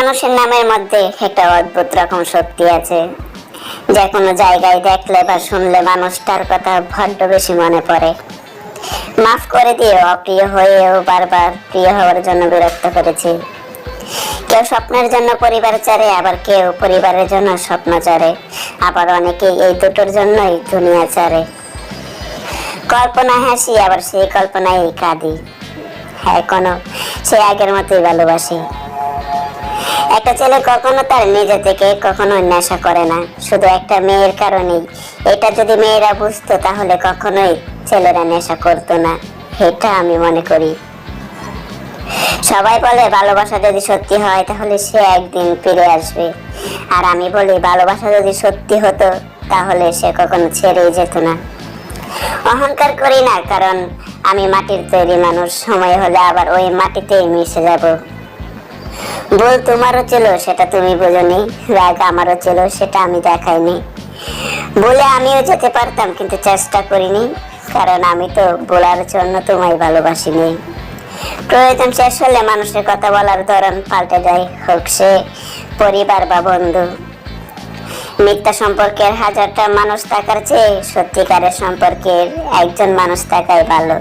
মানুষের নামের মধ্যে একটা অদ্ভুত রকম শক্তি আছে, যে কোনো জায়গায় দেখলে বা শুনলে মানুষটার কথা বড্ড বেশি মনে পড়ে। মাফ করে দিয়ে অপ্রিয় হয়েও বারবার প্রিয় হওয়ার জন্য বিরক্ত করেছি। কেউ স্বপ্নের জন্য পরিবার চারে, আবার কেউ পরিবারের জন্য স্বপ্ন চারে, আবার অনেকেই এই দুটোর জন্যই দুনিয়া চারে। কল্পনায় হাসি, আবার সেই কল্পনায় কাঁদি। হ্যাঁ, সে আগের মতোই ভালোবাসি। একটা ছেলে কখনো তার নিজে থেকে কখনো নেশা করে না, শুধু একটা মেয়ের কারণেই। এটা যদি মেয়েরা বুঝতো তাহলে কখনোই ছেলেরা নেশা করতো না, এটা আমি মনে করি। সবাই বলে ভালোবাসা যদি সত্যি হয় তাহলে সে একদিন ফিরে আসবে, আর আমি বলি ভালোবাসা যদি সত্যি হতো তাহলে সে কখনো ছেড়েই যেত না। অহংকার করি না, কারণ আমি মাটির তৈরি মানুষ, সময় হলে আবার ওই মাটিতেই মিশে যাব। ভুল তোমারও ছিল, সেটা তুমি বোঝনি, রাগ আমারও ছিল, সেটা আমি দেখাইনি। বলে আমিও যেতে পারতাম, কিন্তু চেষ্টা করিনি, কারণ আমি তো বলার জন্য তোমায় ভালোবাসিনি। প্রয়োজন শেষ হলে মানুষের কথা বলার ধরন পাল্টে যায়, হোক সে পরিবার বা বন্ধু। মিথ্যা সম্পর্কের হাজারটা মানুষ থাকার চেয়ে সত্যিকারের সম্পর্কের একজন মানুষ থাকাই ভালো।